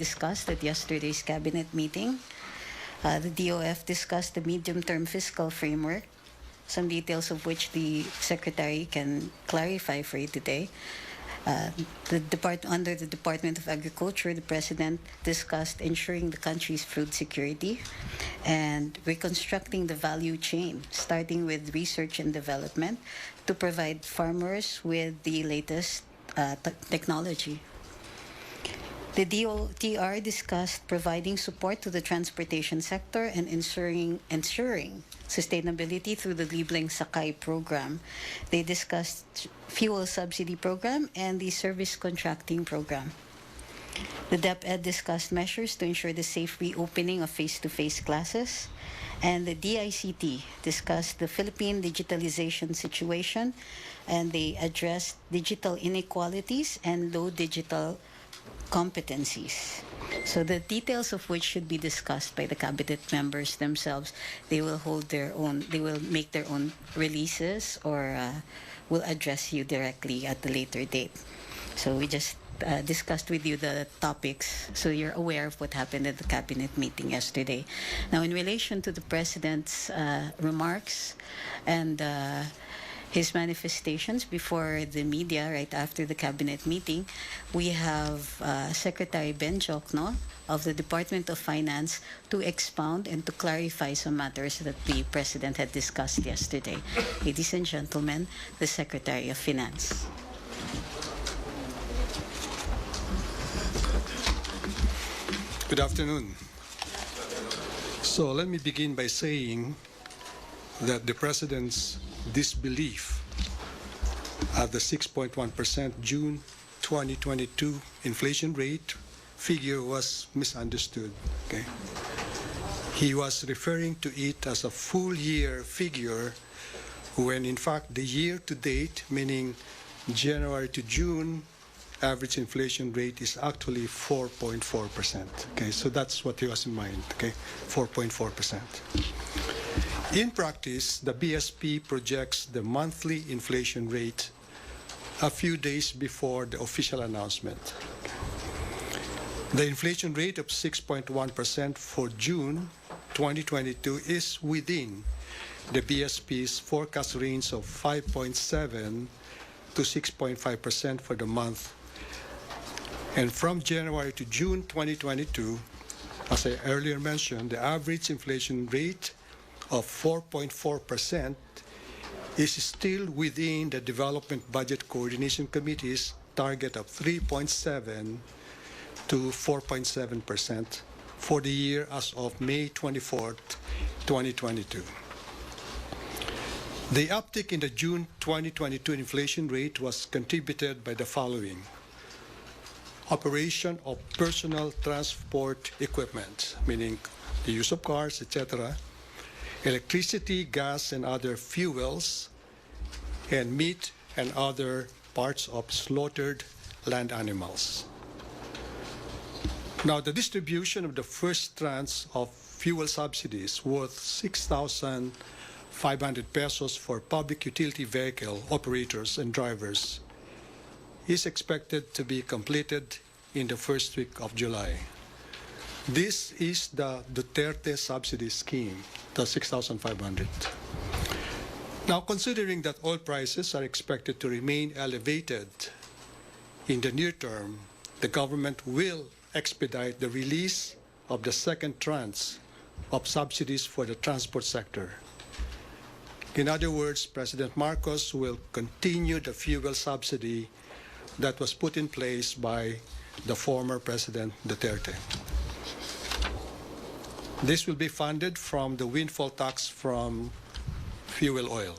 discussed at yesterday's cabinet meeting. The DOF discussed the medium-term fiscal framework, some details of which the Secretary can clarify for you today. Under the Department of Agriculture, the President discussed ensuring the country's food security and reconstructing the value chain, starting with research and development to provide farmers with the latest technology. The DOTR discussed providing support to the transportation sector and ensuring sustainability through the Libreng Sakay program. They discussed fuel subsidy program and the service contracting program. The DepEd discussed measures to ensure the safe reopening of face-to-face classes. And the DICT discussed the Philippine digitalization situation, and they addressed digital inequalities and low digital competencies. So the details of which should be discussed by the cabinet members themselves. They will make their own releases or will address you directly at a later date. So we just discussed with you the topics so you're aware of what happened at the cabinet meeting yesterday. Now, in relation to the President's remarks and his manifestations before the media right after the cabinet meeting, we have Secretary Ben Jokno of the Department of Finance to expound and to clarify some matters that the President had discussed yesterday. Ladies and gentlemen, the Secretary of Finance. Good afternoon. So let me begin by saying that the President's disbelief at the 6.1% June 2022 inflation rate figure was misunderstood. Okay? He was referring to it as a full year figure when in fact the year to date, meaning January to June, average inflation rate is actually 4.4%. Okay, so that's what he has in mind. Okay, 4.4%. In practice, the BSP projects the monthly inflation rate a few days before the official announcement. The inflation rate of 6.1% for June 2022 is within the BSP's forecast range of 5.7 to 6.5% for the month. And from January to June 2022, as I earlier mentioned, the average inflation rate of 4.4% is still within the Development Budget Coordination Committee's target of 3.7 to 4.7% for the year as of May 24th, 2022. The uptick in the June 2022 inflation rate was contributed by the following: operation of personal transport equipment, meaning the use of cars, etc., electricity, gas, and other fuels, and meat and other parts of slaughtered land animals. Now, the distribution of the first tranche of fuel subsidies worth 6,500 pesos for public utility vehicle operators and drivers is expected to be completed in the first week of July. This is the Duterte subsidy scheme, the 6,500. Now, considering that oil prices are expected to remain elevated in the near term, the government will expedite the release of the second tranche of subsidies for the transport sector. In other words, President Marcos will continue the fuel subsidy that was put in place by the former President Duterte. This will be funded from the windfall tax from fuel oil.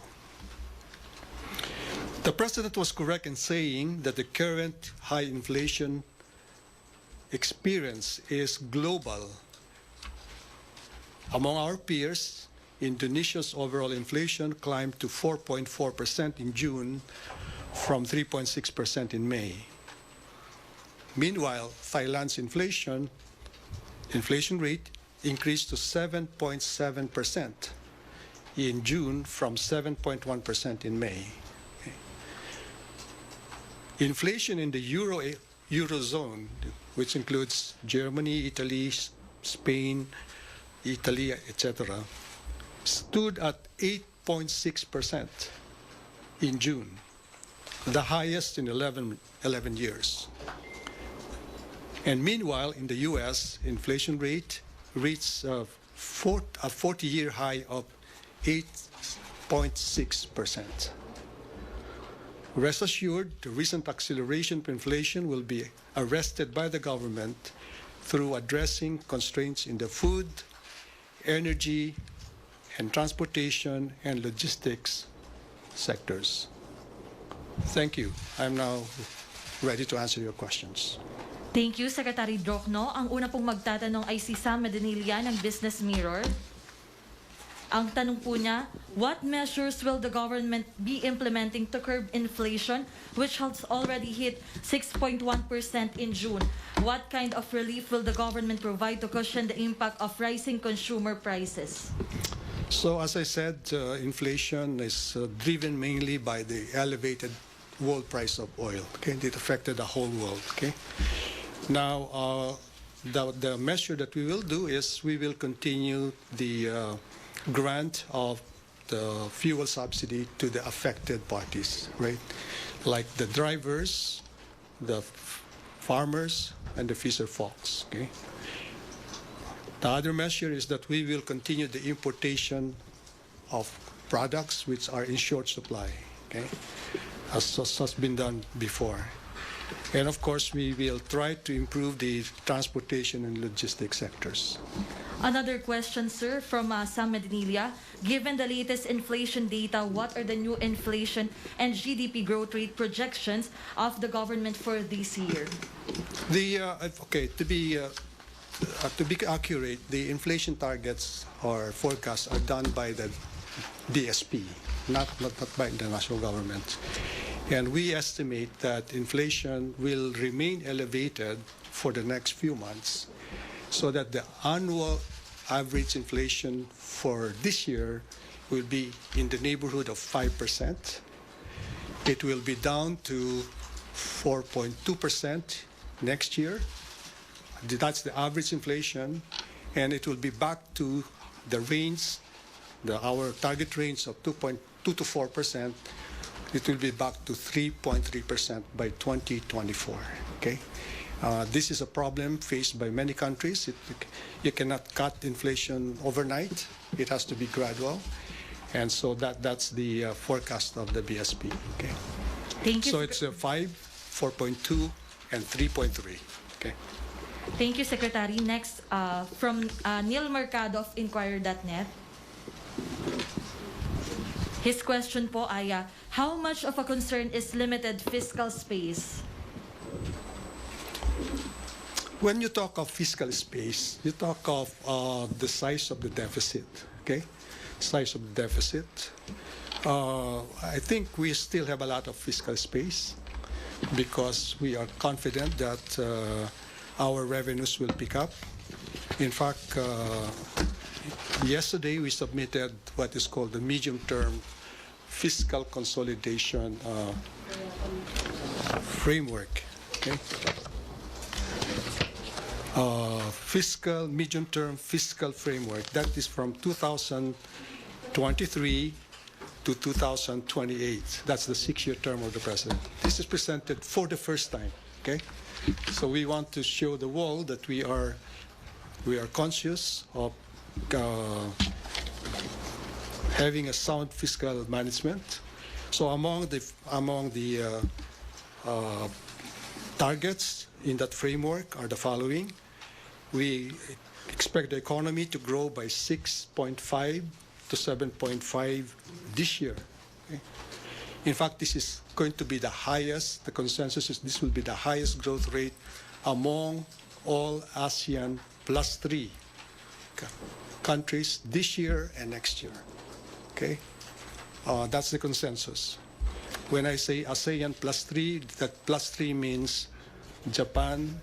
The President was correct in saying that the current high inflation experience is global. Among our peers, Indonesia's overall inflation climbed to 4.4% in June from 3.6% in May. Meanwhile, Thailand's inflation rate increased to 7.7% in June from 7.1% in May. Okay. Inflation in the Euro Eurozone, which includes Germany, Italy, Spain, Italy, etc., stood at 8.6% in June, the highest in 11 years. And meanwhile, in the U.S., inflation rate reached a 40-year high of 8.6%. Rest assured, the recent acceleration of inflation will be arrested by the government through addressing constraints in the food, energy, and transportation and logistics sectors. Thank you. I'm now ready to answer your questions. Thank you, Secretary Drocno. Ang una pong magtatanong ay si Sam Medinilla ng Business Mirror. Ang tanong po niya, what measures will the government be implementing to curb inflation, which has already hit 6.1% in June? What kind of relief will the government provide to cushion the impact of rising consumer prices? So as I said, inflation is driven mainly by the elevated world price of oil. Okay, it affected the whole world. Okay, now the measure that we will do is we will continue the grant of the fuel subsidy to the affected parties, right? Like the drivers, the farmers, and the fisher folks. Okay. The other measure is that we will continue the importation of products which are in short supply, okay, as has been done before. And of course, we will try to improve the transportation and logistics sectors. Another question, sir, from Sam Medinilla. Given the latest inflation data, what are the new inflation and GDP growth rate projections of the government for this year? To be accurate, the inflation targets or forecasts are done by the DSP, not by the national government. And we estimate that inflation will remain elevated for the next few months, so that the annual average inflation for this year will be in the neighborhood of 5%. It will be down to 4.2% next year. That's the average inflation, and it will be back to the range, our target range of 2.2 to 4%. It will be back to 3.3% by 2024. Okay, this is a problem faced by many countries. You cannot cut inflation overnight. It has to be gradual, and so that's the forecast of the BSP. Okay, Thank you. so it's 5, 4.2, and 3.3. Okay. Thank you, Secretary. Next, from Neil Mercado of Inquirer.net. His question po ay, how much of a concern is limited fiscal space? When you talk of fiscal space, you talk of the size of the deficit, okay? Size of the deficit. I think we still have a lot of fiscal space because we are confident that our revenues will pick up. In fact, yesterday we submitted what is called the medium-term fiscal consolidation framework. Okay? Medium-term fiscal framework. That is from 2023 to 2028. That's the 6-year term of the president. This is presented for the first time. Okay. So we want to show the world that we are conscious of having a sound fiscal management. So among the targets in that framework are the following. We expect the economy to grow by 6.5 to 7.5 this year. Okay? In fact, this is going to be the highest, the consensus is this will be the highest growth rate among all ASEAN plus 3 countries this year and next year. Okay? That's the consensus. When I say ASEAN plus 3, that plus 3 means Japan,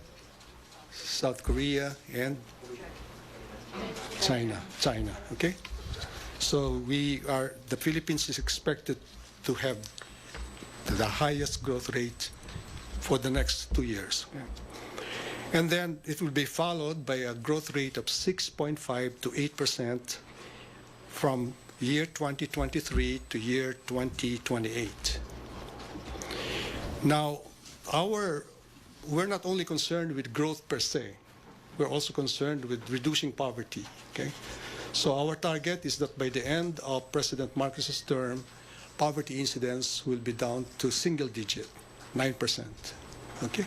South Korea, and China. Okay? So the Philippines is expected to have the highest growth rate for the next 2 years. Okay? And then it will be followed by a growth rate of 6.5 to 8% from year 2023 to year 2028. Now, we're not only concerned with growth per se, we're also concerned with reducing poverty. Okay? So our target is that by the end of President Marcos's term, poverty incidence will be down to single digit, 9%. Okay?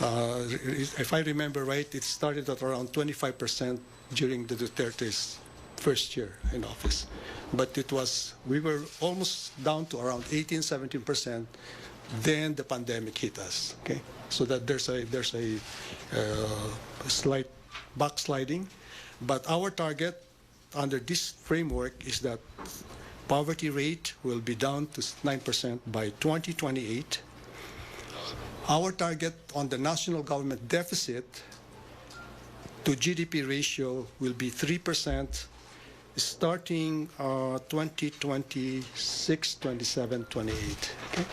If I remember right, it started at around 25% during the Duterte's first year in office. But we were almost down to around 18, 17%. Then the pandemic hit us. Okay? So that there's a slight backsliding. But our target under this framework is that poverty rate will be down to 9% by 2028. Our target on the national government deficit to GDP ratio will be 3% starting 2026, 27, 28. Okay?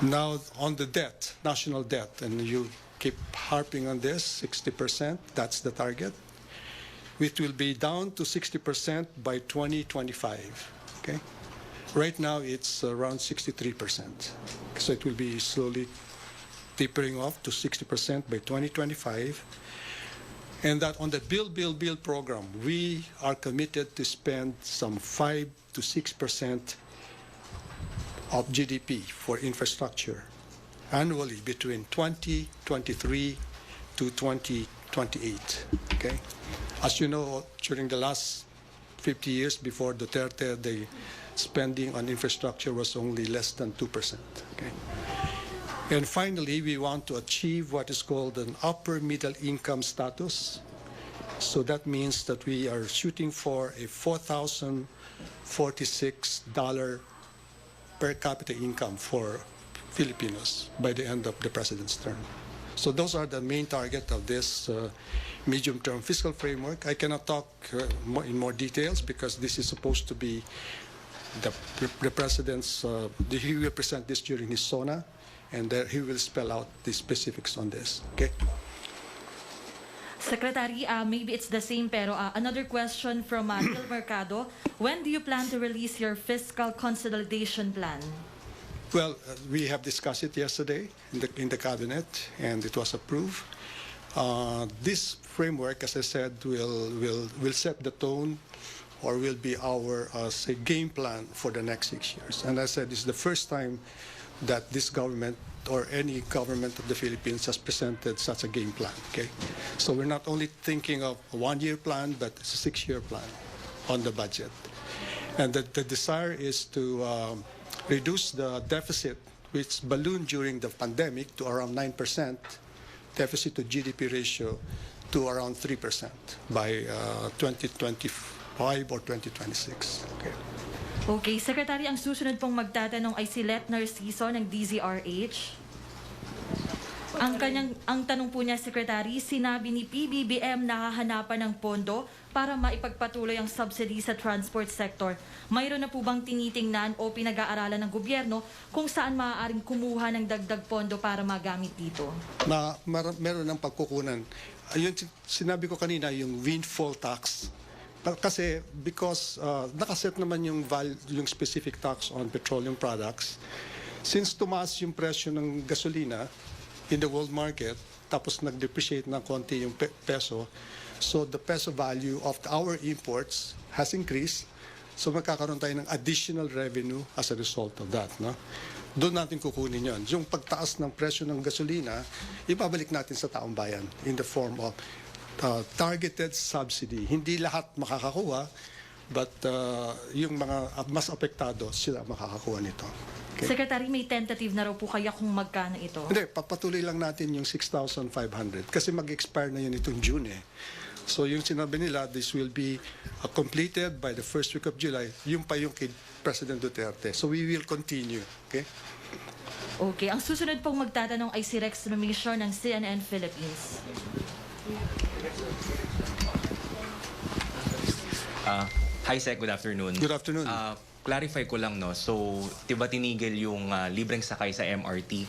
Now on the debt, national debt, and you keep harping on this, 60%, that's the target. It will be down to 60% by 2025. Okay? Right now it's around 63%. So it will be slowly tapering off to 60% by 2025. And that on the Build program, we are committed to spend some 5 to 6% of GDP for infrastructure annually between 2023 to 2028. Okay? As you know, during the last 50 years before Duterte, the spending on infrastructure was only less than 2%. Okay? And finally, we want to achieve what is called an upper middle income status. So that means that we are shooting for a $4,046 per capita income for Filipinos by the end of the president's term. So those are the main target of this medium-term fiscal framework. I cannot talk in more details because this is supposed to be the president's, he will present this during his SONA, and there he will spell out the specifics on this. Okay? Secretary, maybe it's the same, pero another question from Gil Mercado. When do you plan to release your fiscal consolidation plan? Well, we have discussed it yesterday in the cabinet, and it was approved. This framework, as I said, will set the tone, or will be our say game plan for the next 6 years. And I said this is the first time that this government or any government of the Philippines has presented such a game plan. Okay, so we're not only thinking of a 1-year plan, but it's a 6-year plan on the budget, and the desire is to reduce the deficit, which ballooned during the pandemic to around 9%, deficit to GDP ratio to around 3% by 2025 or 2026. Okay. Okay, Secretary, ang susunod pong magtatanong ay si Let Narciso ng DZRH. Ang tanong po niya, Secretary, sinabi ni PBBM na hahanapan ng pondo para maipagpatuloy ang subsidy sa transport sector. Mayroon na po bang tinitingnan o pinag-aaralan ng gobyerno kung saan maaaring kumuha ng dagdag pondo para magamit dito? Meron ng pagkukunan. Ayun, sinabi ko kanina, yung windfall tax. Kasi because nakaset naman yung specific tax on petroleum products, since tumaas yung presyo ng gasolina in the world market, tapos nag-depreciate ng konti yung peso, so the peso value of our imports has increased, so magkakaroon tayo ng additional revenue as a result of that. No? Doon natin kukunin yon. Yung pagtaas ng presyo ng gasolina, ibabalik natin sa taong bayan in the form of targeted subsidy. Hindi lahat makakakuha, but yung mga mas apektado, sila makakakuha nito. Okay? Secretary, may tentative na raw po kaya kung magkano ito? Hindi, papatuloy lang natin yung 6,500 kasi mag-expire na yun itong June eh. So yung sinabi nila, this will be completed by the first week of July. Yung pa yung kay President Duterte. So we will continue. Okay? Okay, ang susunod pong magtatanong ay si Rex Mamisio ng CNN Philippines. Hi, Sec. Good afternoon. Good afternoon. clarify ko lang, no? So, diba tinigil yung libreng sakay sa MRT?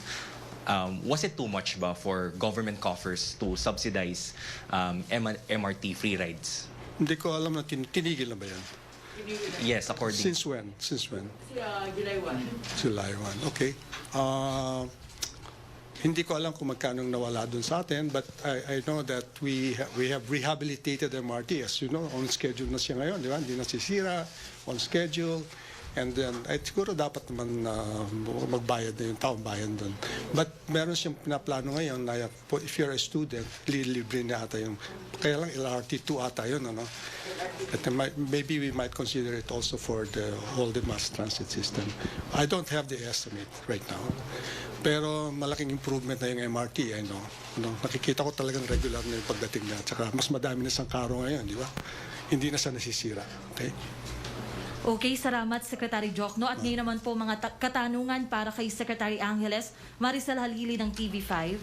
Was it too much ba for government coffers to subsidize MRT free rides? Hindi ko alam na tinigil na ba yan? Yes, according... Since when? July 1. July 1. Okay. Hindi ko alam kung magkano nawala dun sa atin, but I know that we have rehabilitated MRT. As you know, on schedule na siya ngayon, di ba? Hindi nasisira, on schedule. And then, siguro dapat naman magbayad na yung taong bayan dun. But meron siyang pinaplano ngayon na if you're a student, libre na ata yung, kaya lang LRT 2 ata yun, ano? At maybe we might consider it also for all the mass transit system. I don't have the estimate right now. Pero malaking improvement na yung MRT, I know. Nakikita ko talagang regular na yung pagdating na. Tsaka mas madami na sangkaro ngayon, di ba? Hindi na siya nasisira. Okay? Okay, salamat Secretary Jokno. At ngayon naman po mga katanungan para kay Secretary Angeles, Maricel Halili ng TV5.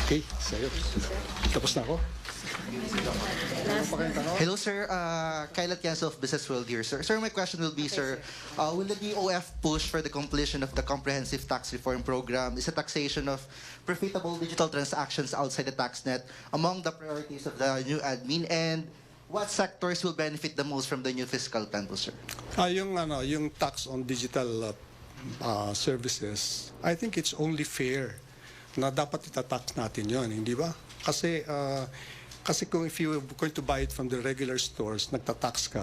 Okay, sa'yo. Tapos na ako. Hello, sir. Kyle Atienzo of Business World here, sir. Sir, my question will be, sir, will the DOF push for the completion of the comprehensive tax reform program? Is the taxation of profitable digital transactions outside the tax net among the priorities of the new admin? And what sectors will benefit the most from the new fiscal plan, sir? Yung tax on digital services, I think it's only fair na dapat itatax natin yon, hindi ba? Kasi kung if you're going to buy it from the regular stores, nagtatax ka,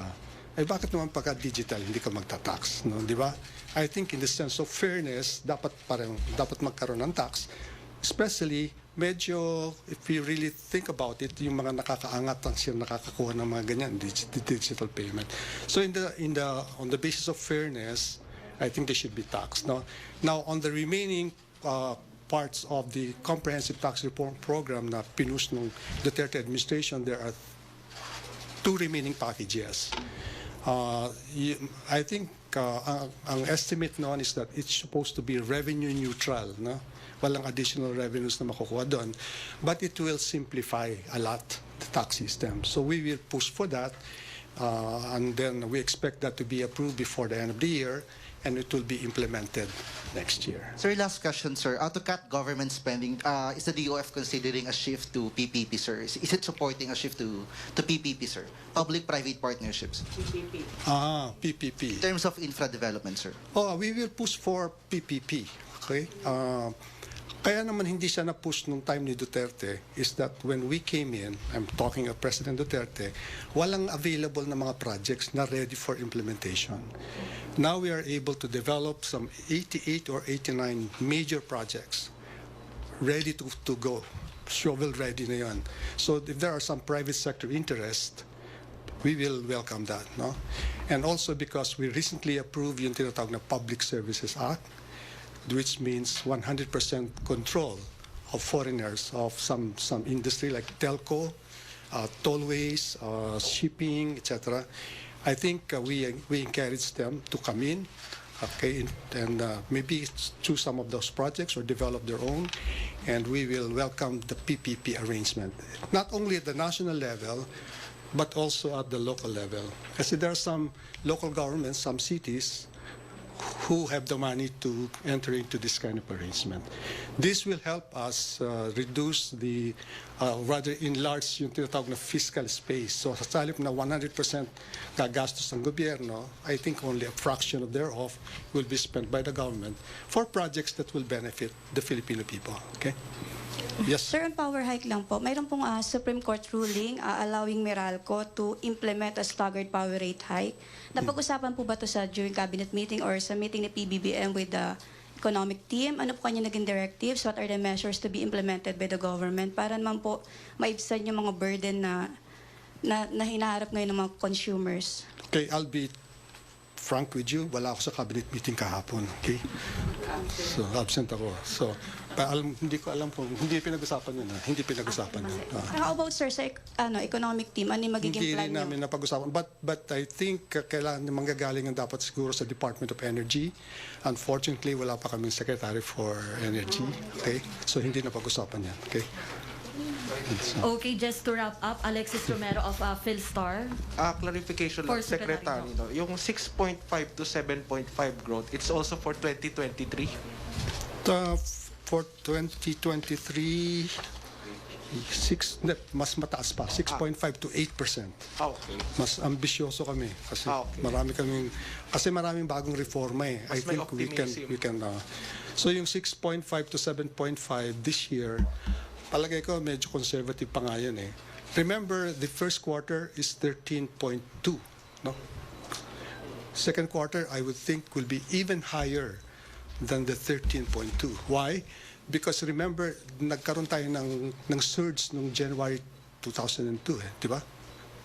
bakit naman pagka digital hindi ka magtatax, no? Di ba? I think in the sense of fairness, dapat magkaroon ng tax. Especially, medyo, if you really think about it, yung mga nakakaangat lang siya nakakakuha ng mga ganyan, digital payment. So on the basis of fairness, I think they should be taxed. No? Now, on the remaining parts of the comprehensive tax reform program na pinush ng Duterte administration, there are 2 remaining packages. I think ang estimate noon is that it's supposed to be revenue neutral, no? Walang additional revenues na makukuha doon, but it will simplify a lot the tax system. So we will push for that, and then we expect that to be approved before the end of the year, and it will be implemented next year. Sir, last question, sir. To cut government spending, is the DOF considering a shift to PPP, sir? Is it supporting a shift to PPP, sir? Public-private partnerships. PPP. In terms of infra development, sir. We will push for PPP. Okay? Kaya naman hindi siya na-push nung time ni Duterte is that when we came in, I'm talking of President Duterte, walang available na mga projects na ready for implementation. Now we are able to develop some 88 or 89 major projects ready to go. Shovel ready na yan. So if there are some private sector interest, we will welcome that. No? And also because we recently approved yung tinatawag na Public Services Act, which means 100% control of foreigners of some industry like telco, tollways, shipping, etc. I think we encourage them to come in, okay, and maybe choose some of those projects or develop their own, and we will welcome the PPP arrangement, not only at the national level, but also at the local level. Kasi there are some local governments, some cities, who have the money to enter into this kind of arrangement. This will help us reduce rather enlarge yung tinatawag na fiscal space. So sa halip na 100% gagastos ng gobyerno, I think only a fraction of thereof will be spent by the government for projects that will benefit the Filipino people. Okay? Yes. Sir, on power hike lang po, mayroon pong Supreme Court ruling allowing Meralco to implement a staggered power rate hike. Napag-usapan po ba ito during cabinet meeting or sa meeting ni PBBM with the economic team? Ano po kanya naging directives? What are the measures to be implemented by the government para naman po maibsan yung mga burden na hinaharap ngayon ng mga consumers? Okay, I'll be frank with you, wala ako sa cabinet meeting kahapon. Okay? So, absent ako. So, hindi ko alam kung hindi pinag-usapan yun. Hindi pinag-usapan yun. How about, sir, sa economic team? Ano yung magiging plan Hindi nyo? namin napag-usapan. But I think kailangan manggagaling ang dapat siguro sa Department of Energy. Unfortunately, wala pa kaming Secretary for Energy. Okay? So, hindi napag-usapan yan. Okay? Okay, just to wrap up, Alexis Romero of Philstar. Clarification For lang, Secretary. Secretary. No? Yung 6.5 to 7.5 growth, it's also for 2023? For 2023, mas mataas pa, 6.5 to 8%. Okay. Mas ambisyoso kami kasi Okay. maraming bagong reforma eh. Mas I may think we optimism. can so yung 6.5 to 7.5 this year, palagay ko medyo conservative pa nga yan eh. Remember, the first quarter is 13.2, no? Second quarter, I would think, will be even higher than the 13.2. Why? Because remember, nagkaroon tayo ng surge noong January 2002, eh, di ba?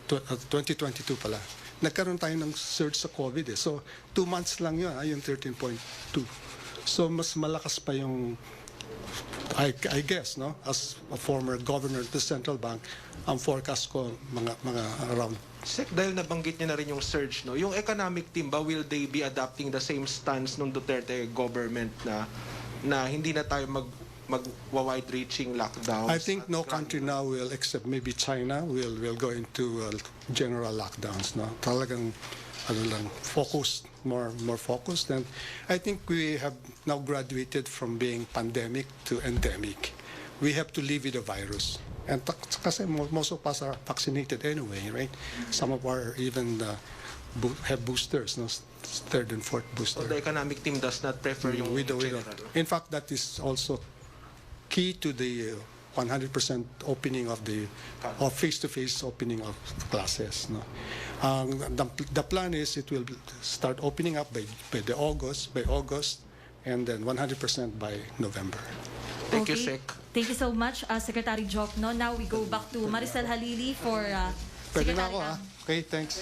2022 pala. Nagkaroon tayo ng surge sa COVID eh. So, 2 months lang yun, yung 13.2. So, mas malakas pa yung, I guess, no? As a former governor of the central bank, ang forecast ko, mga around. Sec, dahil nabanggit niya na rin yung surge, no? Yung economic team ba, will they be adopting the same stance nung Duterte government na hindi na tayo wide-reaching lockdowns? I think no country now will, except maybe China, will go into general lockdowns. No, talagang focused, more focused, and I think we have now graduated from being pandemic to endemic. We have to live with the virus, and kasi most of us are vaccinated anyway, right? Some of our even have boosters, no, third and fourth booster. So the economic team does not prefer yung general? In fact, that is also key to the 100% opening of face-to-face opening of classes. No, the plan is it will start opening up by August, and then 100% by November. Thank you, Okay. Sec. Thank you so much, Secretary Jokno. Now we go back to Maricel Halili for Pwede na Secretary ako, Ang. Okay, thanks.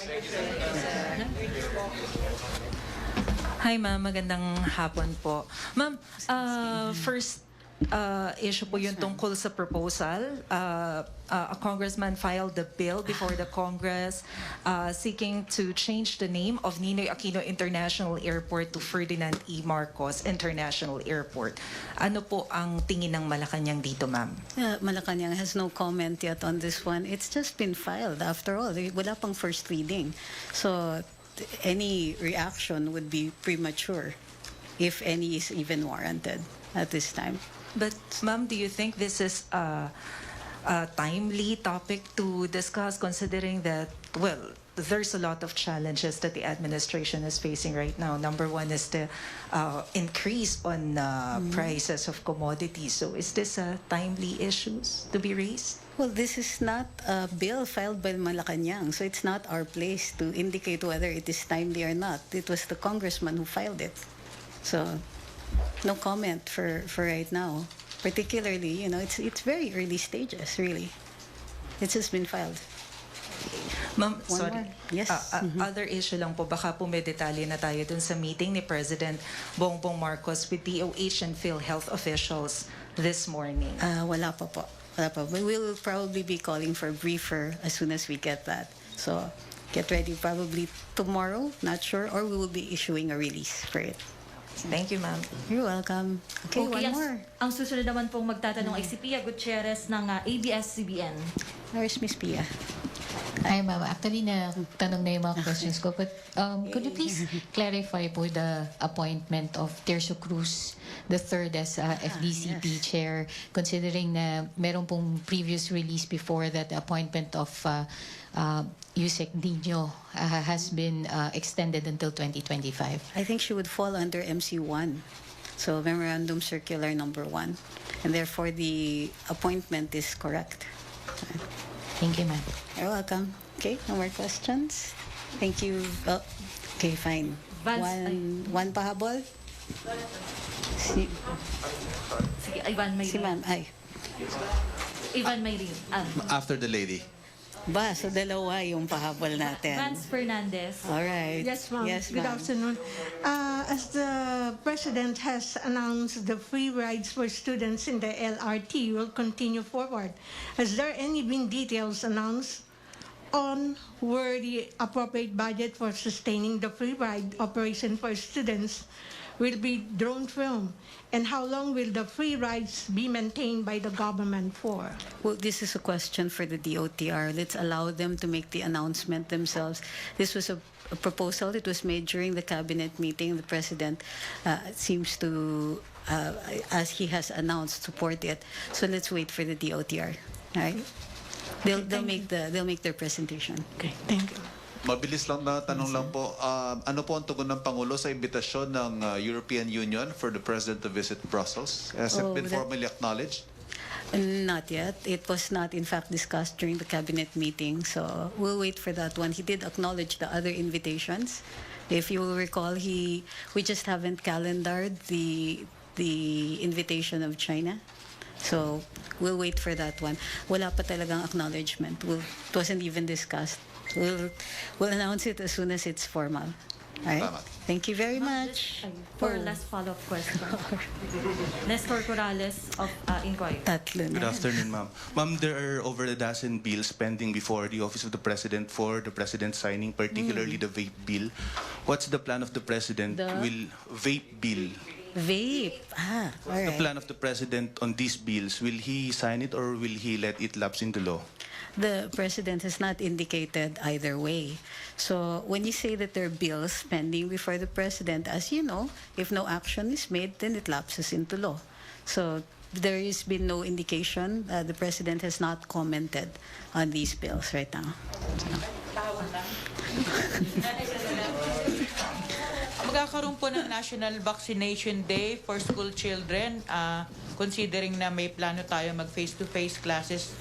Hi ma'am, magandang hapon po. Ma'am, first issue po yung tungkol sa proposal. A congressman filed the bill before the Congress seeking to change the name of Ninoy Aquino International Airport to Ferdinand E. Marcos International Airport. Ano po ang tingin ng Malacanang dito, ma'am? Malacanang has no comment yet on this one. It's just been filed. After all, wala pang first reading. So any reaction would be premature, if any is even warranted at this time. But ma'am, do you think this is a timely topic to discuss, considering that, well, there's a lot of challenges that the administration is facing right now. Number one is the increase on prices of commodities. So is this a timely issues to be raised? Well, this is not a bill filed by Malacanang, so it's not our place to indicate whether it is timely or not. It was the congressman who filed it. So no comment for right now. Particularly, it's very early stages, really. It's just been filed. Ma'am, One sorry. more. Yes. Other issue lang po, baka po may detalye na tayo dun sa meeting ni President Bongbong Marcos with DOH and PhilHealth officials this morning. Wala pa po. Wala pa. We will probably be calling for a briefer as soon as we get that. So get ready probably tomorrow, not sure, or we will be issuing a release for it. Thank you, ma'am. You're welcome. Okay, one more. Ang susunod naman pong magtatanong ay si Pia Gutierrez ng ABS-CBN. Where's Miss Pia? Hi, ma'am. Actually, tanong na yung mga questions ko. But could you please clarify po the appointment of Tercio Cruz III as FDCP chair, considering na meron pong previous release before that the appointment of Yusek Dino has been extended until 2025? I think she would fall under MC1. So Memorandum Circular number 1. And therefore, the appointment is correct. Thank you, ma'am. You're welcome. Okay, no more questions? Thank you. Oh, okay, fine. One pahabol? Si Sige, Ivan Mayrin. ma'am. Ay. Ivan Mayrin. After the lady. Ba, so dalawa yung pahabol natin. Vance Fernandez. All right. Yes, ma'am. Yes, Good ma'am. afternoon. As the President has announced, the free rides for students in the LRT will continue forward. Has there been details announced on where the appropriate budget for sustaining the free ride operation for students will be drone filmed? And how long will the free rides be maintained by the government for? Well, this is a question for the DOTR. Let's allow them to make the announcement themselves. This was a proposal. It was made during the cabinet meeting. The president seems to, as he has announced, support it. So let's wait for the DOTR. All right? They'll make their presentation. Okay, thank you. Mabilis lang na tanong lang po, ano po ang tugon ng Pangulo sa imbitasyon ng European Union for the President to visit Brussels? Has it been formally acknowledged? Not yet. It was not, in fact, discussed during the cabinet meeting. So we'll wait for that one. He did acknowledge the other invitations. If you will recall, we just haven't calendared the invitation of China. So we'll wait for that one. Wala pa talagang acknowledgement. It wasn't even discussed. We'll announce it as soon as it's formal. All right? Thank you very much. For last follow-up question. Nestor Corrales of Inquiry. Tatlo na. Good afternoon, ma'am. Ma'am, there are over a dozen bills pending before the Office of the President for the President signing, particularly the vape bill. What's the plan of the President? Will vape bill? Vape. All right. The plan of the President on these bills, will he sign it or will he let it lapse into law? The president has not indicated either way. So when you say that there are bills pending before the president, as you know, if no action is made, then it lapses into law. So there has been no indication. The president has not commented on these bills right now. Magkakaroon po ng National Vaccination Day for school children, considering na may plano tayo mag face-to-face classes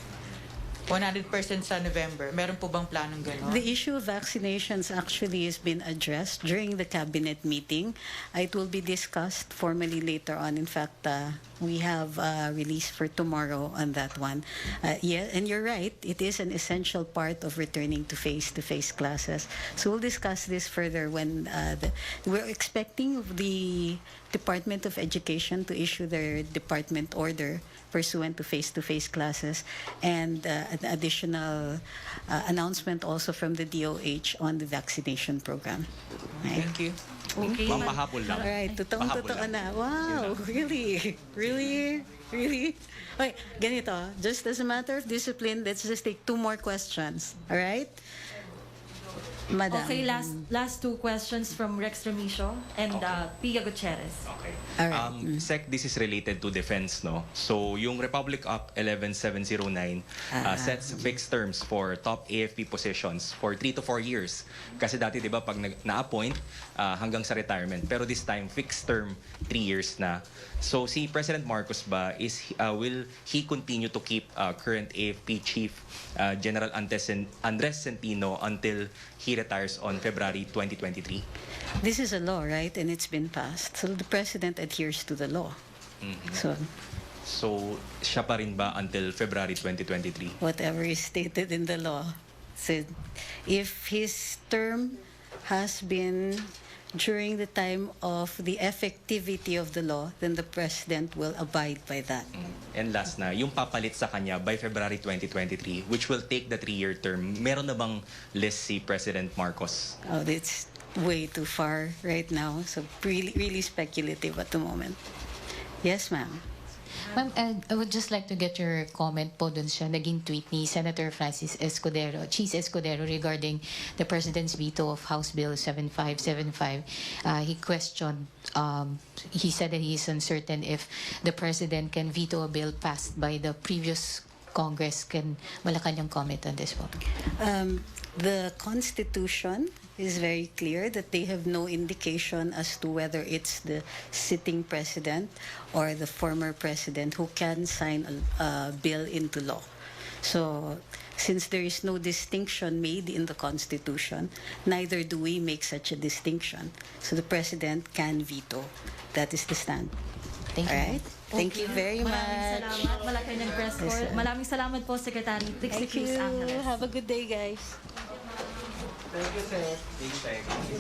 100% sa November. Meron po bang planong gano'n? The issue of vaccinations actually has been addressed during the cabinet meeting. It will be discussed formally later on. In fact, we have a release for tomorrow on that one. Yeah, and you're right. It is an essential part of returning to face-to-face classes. So we'll discuss this further when we're expecting the Department of Education to issue their department order pursuant to face-to-face classes, and an additional announcement also from the DOH on the vaccination program. Right? Thank you. Okay. Pampahapol lang. All right, totoong-totoo na. Wow, really? Really? Really? Okay, ganito. Just as a matter of discipline, let's just take 2 more questions. All right? Madam. Okay, last 2 questions from Rex Remicio and Pia Gutierrez. Okay. All right. Sec, this is related to defense, no? So, yung Republic Act 11709 sets fixed terms for top AFP positions for 3 to 4 years. Kasi dati, di ba, pag na-appoint, hanggang sa retirement. Pero this time, fixed term, 3 years na. So, si President Marcos ba, will he continue to keep current AFP Chief General Andres Centino until he retires on February 2023? This is a law, right? And it's been passed. So the president adheres to the law. So, siya pa rin ba until February 2023? Whatever is stated in the law. So if his term has been during the time of the effectivity of the law, then the president will abide by that. And last na, yung papalit sa kanya by February 2023, which will take the 3-year term, meron na bang list si President Marcos? Oh, it's way too far right now. So really speculative at the moment. Yes, ma'am. Ma'am, I would just like to get your comment po dun sa naging tweet ni Senator Cheese Escudero regarding the President's veto of House Bill 7575. He questioned, he said that he is uncertain if the President can veto a bill passed by the previous Congress. Can Malacanang comment on this po? The Constitution is very clear that they have no indication as to whether it's the sitting president or the former president who can sign a bill into law. So, since there is no distinction made in the Constitution, neither do we make such a distinction. So the president can veto. That is the stand. Thank you. All right? Thank you very much. Maraming salamat. Malacanang Press Corps. Maraming salamat po, Secretary Trixie Thank you. Cruz-Angeles. Have a good day, guys. Thank you, sir. Thank you.